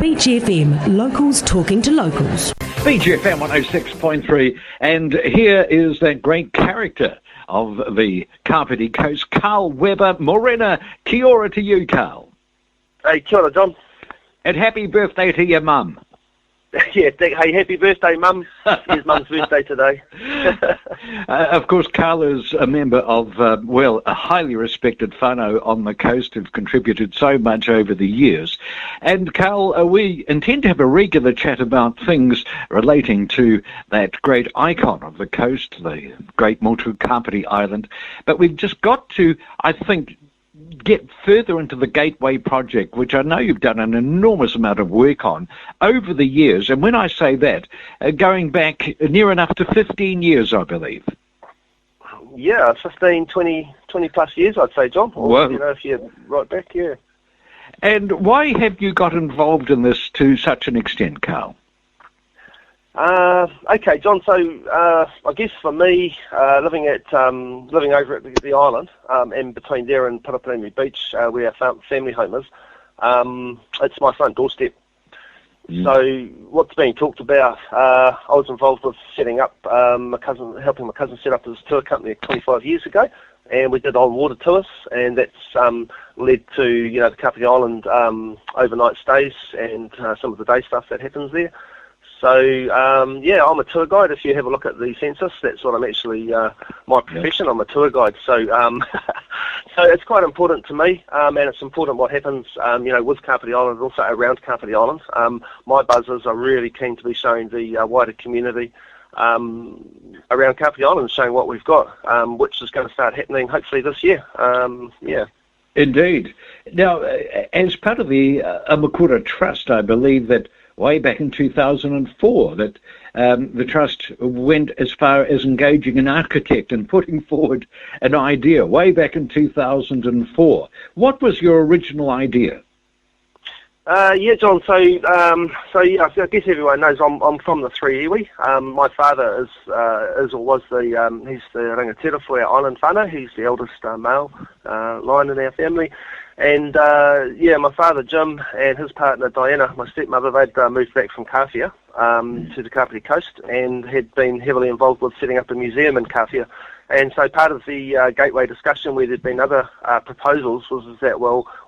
Beach FM, locals talking to locals. Beach FM 106.3, and here is that great character of the Kapiti Coast, Karl Webber. Morena, kia ora to you, Karl. Hey, kia ora, John. And happy birthday to your mum. Yeah, hey, happy birthday, Mum. It's Mum's birthday today. Of course, Karl is a member of, a highly respected whānau on the coast, who've contributed so much over the years. And Karl, we intend to have a regular chat about things relating to that great icon of the coast, the great Motu Kapiti Island. But we've just got to, I think, get further into the Gateway project, which I know you've done an enormous amount of work on over the years. And when I say that, going back near enough to 15 years, I believe. Yeah, 15, 20 plus years, I'd say, John. Or, well, if you're right back, yeah. And why have you got involved in this to such an extent, Karl? Okay, John. So I guess for me, living over at the island, and between there and Paraparaumu Beach, where our family home is, it's my front doorstep. So what's being talked about? I was involved with setting up helping my cousin set up his tour company 25 years ago, and we did on-water tours, and that's led to the Kapiti Island overnight stays and some of the day stuff that happens there. So, I'm a tour guide. If you have a look at the census, that's what I'm actually, my profession, I'm a tour guide. So, so it's quite important to me, and it's important what happens, with Kapiti Island, also around Kapiti Island. My buzzers are really keen to be showing the wider community around Kapiti Island, showing what we've got, which is going to start happening hopefully this year. Indeed. Now, as part of the Amakura Trust, I believe that way back in 2004 that the Trust went as far as engaging an architect and putting forward an idea way back in 2004. What was your original idea? John. So I guess everyone knows I'm from the Three Iwi. My father was he's the rangatira for our island whānau. He's the eldest male line in our family. And, my father, Jim, and his partner, Diana, my stepmother, they'd moved back from Kawhia to the Kapiti Coast and had been heavily involved with setting up a museum in Kawhia. And so part of the Gateway discussion, where there'd been other proposals, was that,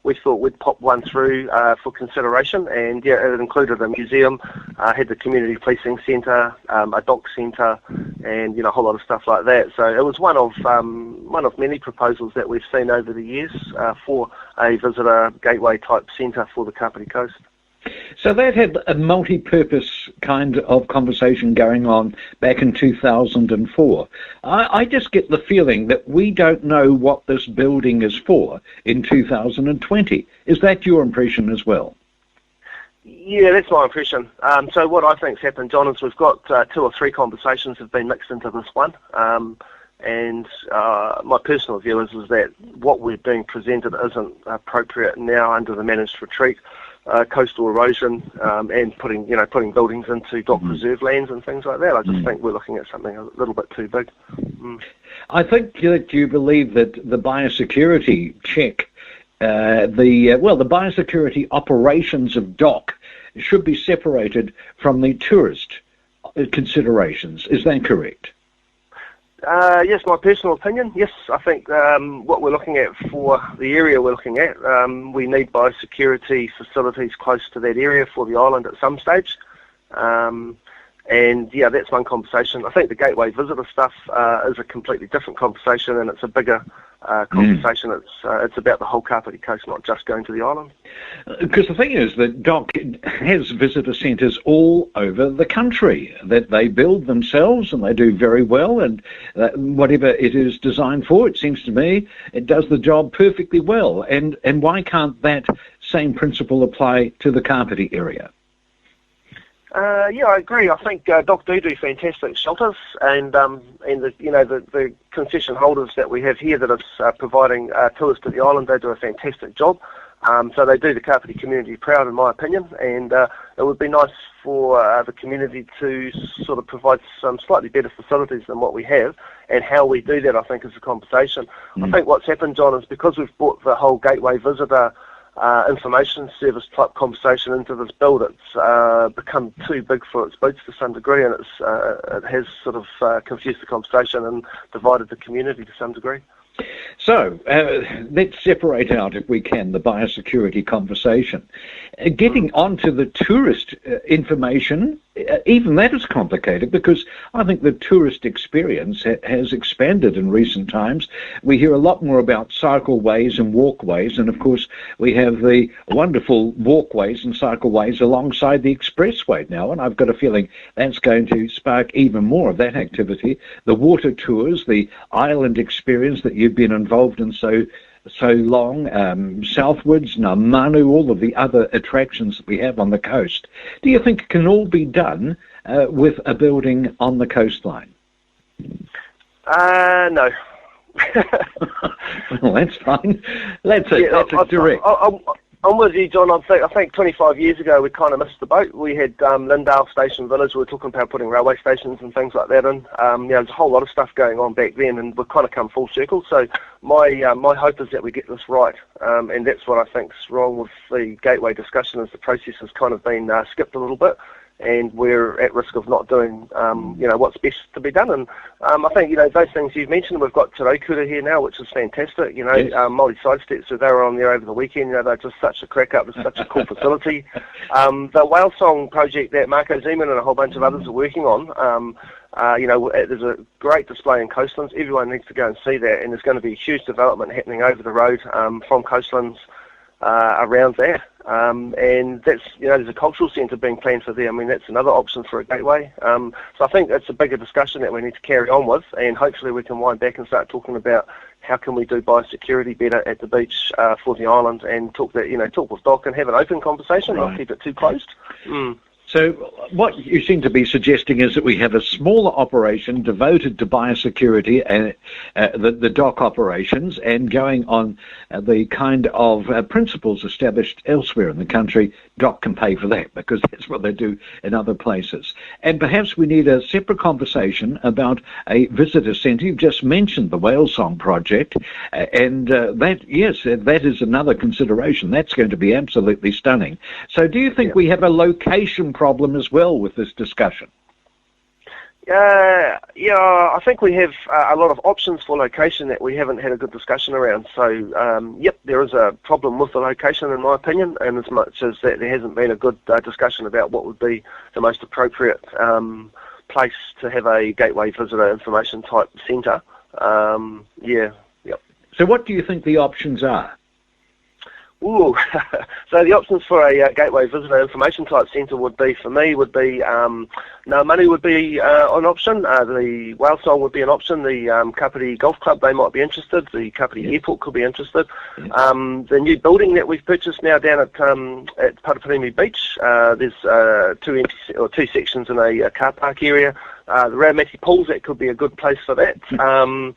we thought we'd pop one through for consideration. And, it included a museum, had the community policing centre, a dock centre, and, a whole lot of stuff like that. So it was one of many proposals that we've seen over the years for a visitor gateway type centre for the Kapiti Coast. So that had a multi-purpose kind of conversation going on back in 2004. I just get the feeling that we don't know what this building is for in 2020. Is that your impression as well? Yeah, that's my impression. So what I think's happened, John, is we've got 2 or 3 conversations have been mixed into this one. And my personal view is that what we're being presented isn't appropriate now under the managed retreat. Coastal erosion and putting buildings into dock reserve lands and things like that. I just think we're looking at something a little bit too big. I think that you believe that the biosecurity check, the biosecurity operations of dock should be separated from the tourist considerations. Is that correct? Yes, my personal opinion. Yes, I think what we're looking at for the area we're looking at, we need biosecurity facilities close to that area for the island at some stage. That's one conversation. I think the Gateway visitor stuff is a completely different conversation, and it's a bigger conversation. It's about the whole Kapiti Coast, not just going to the island. Because the thing is that DOC has visitor centres all over the country that they build themselves, and they do very well, and whatever it is designed for, it seems to me, it does the job perfectly well. And why can't that same principle apply to the Kapiti area? I agree. I think DOC do fantastic shelters, and the concession holders that we have here that are providing tours to the island, they do a fantastic job. So they do the Kapiti community proud, in my opinion, and it would be nice for the community to sort of provide some slightly better facilities than what we have, and how we do that, I think, is a conversation. I think what's happened, John, is because we've brought the whole Gateway visitor information service type conversation into this build. It's become too big for its boots to some degree, and it has sort of confused the conversation and divided the community to some degree. So, let's separate out, if we can, the biosecurity conversation. Getting onto the tourist information, even that is complicated, because I think the tourist experience has expanded in recent times. We hear a lot more about cycleways and walkways, and of course we have the wonderful walkways and cycleways alongside the expressway now, and I've got a feeling that's going to spark even more of that activity. The water tours, the island experience that you've been involved in so long, southwards, Namanu, all of the other attractions that we have on the coast. Do you think it can all be done with a building on the coastline? No. Well, that's fine. That's direct. I'm with you, John. I think 25 years ago we kind of missed the boat. We had Lindale Station Village. We were talking about putting railway stations and things like that in. There's a whole lot of stuff going on back then, and we've kind of come full circle. So my hope is that we get this right, and that's what I think's wrong with the Gateway discussion, is the process has kind of been skipped a little bit, and we're at risk of not doing, what's best to be done. And I think, those things you've mentioned, we've got Te Raukura here now, which is fantastic. Yes. Māori Sidesteps, so they were on there over the weekend. They're just such a crack up. It's such a cool facility. The Whale Song project that Marco Zeman and a whole bunch of others are working on, there's a great display in Coastlands. Everyone needs to go and see that, and there's going to be a huge development happening over the road from Coastlands around there. And that's, there's a cultural centre being planned for there. I mean, that's another option for a gateway. So I think it's a bigger discussion that we need to carry on with, and hopefully we can wind back and start talking about how can we do biosecurity better at the beach for the island, and talk with Doc and have an open conversation, right. Not keep it too closed. So what you seem to be suggesting is that we have a smaller operation devoted to biosecurity and the dock operations, and going on the kind of principles established elsewhere in the country. Dock can pay for that because that's what they do in other places. And perhaps we need a separate conversation about a visitor centre. You've just mentioned the Whale Song project, and that is another consideration. That's going to be absolutely stunning. So do you think we have a location problem as well with this discussion? I think we have a lot of options for location that we haven't had a good discussion around. So, there is a problem with the location, in my opinion, and as much as that there hasn't been a good discussion about what would be the most appropriate place to have a gateway visitor information type centre. So what do you think the options are? Ooh, so the options for a gateway visitor information type centre would be money would be an option. The Whale Song would be an option. The Kapiti Golf Club, they might be interested. The Kapiti Airport could be interested. The new building that we've purchased now down at Paraparimi Beach, there's two sections in a car park area. The Raumati Pools, that could be a good place for that.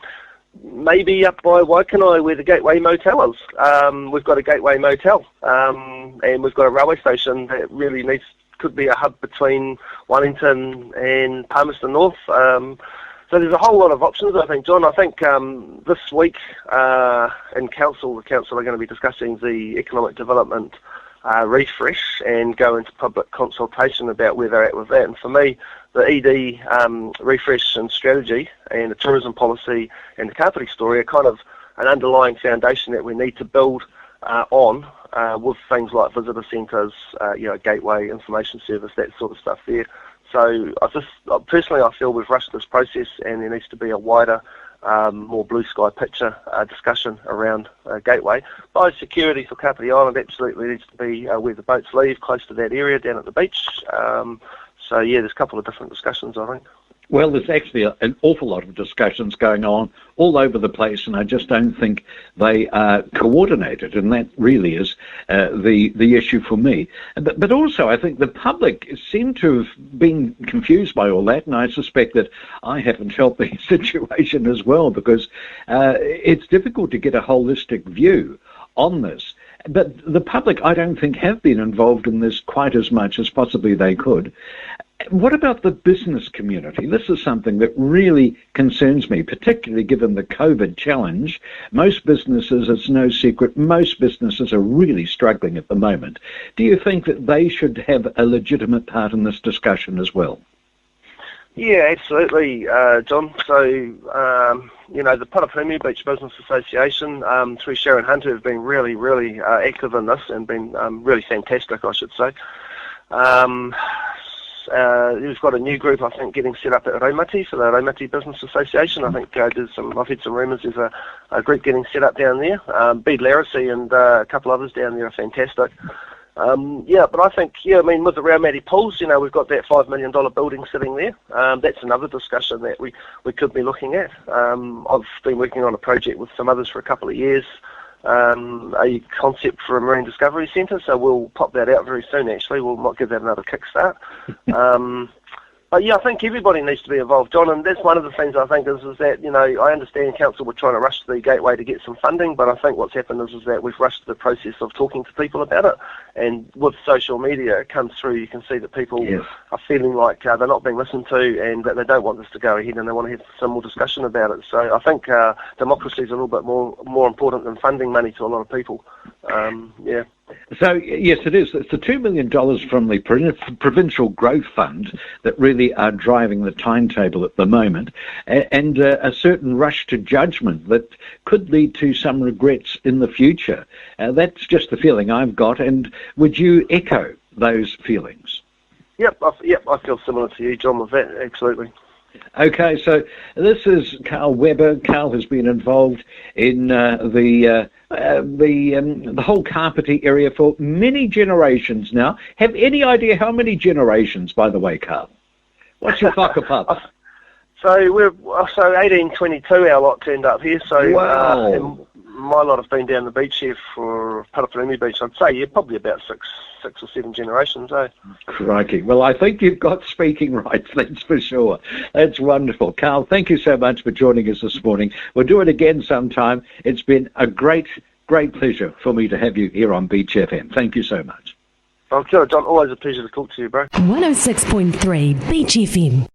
Maybe up by Waikanae where the Gateway Motel is. We've got a Gateway Motel, and we've got a railway station that really could be a hub between Wellington and Palmerston North. So there's a whole lot of options, I think, John. I think this week in council, the council are going to be discussing the economic development refresh and go into public consultation about where they're at with that. And for me, the ED refresh and strategy and the tourism policy and the Kapiti story are kind of an underlying foundation that we need to build on with things like visitor centres, gateway, information service, that sort of stuff there. So personally I feel we've rushed this process, and there needs to be a wider, more blue sky picture discussion around Gateway. Biosecurity for Kapiti Island absolutely needs to be where the boats leave, close to that area down at the beach. So there's a couple of different discussions, I think. Well, there's actually an awful lot of discussions going on all over the place, and I just don't think they are coordinated, and that really is the issue for me. But also, I think the public seem to have been confused by all that, and I suspect that I haven't helped the situation as well, because it's difficult to get a holistic view on this. But the public, I don't think, have been involved in this quite as much as possibly they could. What about the business community? This is something that really concerns me, particularly given the COVID challenge. Most businesses, it's no secret, most businesses are really struggling at the moment. Do you think that they should have a legitimate part in this discussion as well? Yeah, absolutely, John. So, the Parapūmī Beach Business Association, through Sharon Hunter, have been really, really active in this and been really fantastic, I should say. We've got a new group, I think, getting set up at Raumati for the Raumati Business Association. I think I've heard some rumours there's a group getting set up down there. Bede Laracy and a couple others down there are fantastic. But I think, with the Raumati pools, we've got that $5 million building sitting there. That's another discussion that we could be looking at. I've been working on a project with some others for a couple of years, a concept for a marine discovery centre, so we'll pop that out very soon, actually. We'll not give that another kickstart. But I think everybody needs to be involved, John, and that's one of the things I think is that, I understand council were trying to rush the Gateway to get some funding, but I think what's happened is that we've rushed the process of talking to people about it, and with social media it comes through, you can see that people are feeling like they're not being listened to and that they don't want this to go ahead and they want to have some more discussion about it. So I think democracy is a little bit more important than funding money to a lot of people. So, yes, it is. It's the $2 million from the Provincial Growth Fund that really are driving the timetable at the moment, and a certain rush to judgment that could lead to some regrets in the future. That's just the feeling I've got, and would you echo those feelings? Yep, I feel similar to you, John, with that, absolutely. Okay, so this is Karl Webber. Karl has been involved in the whole Kapiti area for many generations now. Have any idea how many generations, by the way, Karl? What's your whakapapa? So 1822 our lot turned up here. So wow. My lot have been down the beach here for Parapūmī Beach. I'd say probably about six or seven generations, eh? Crikey. Well, I think you've got speaking rights, that's for sure. That's wonderful. Karl, thank you so much for joining us this morning. We'll do it again sometime. It's been a great pleasure for me to have you here on Beach FM. Thank you so much. Well, John, always a pleasure to talk to you, bro. 106.3 Beach FM.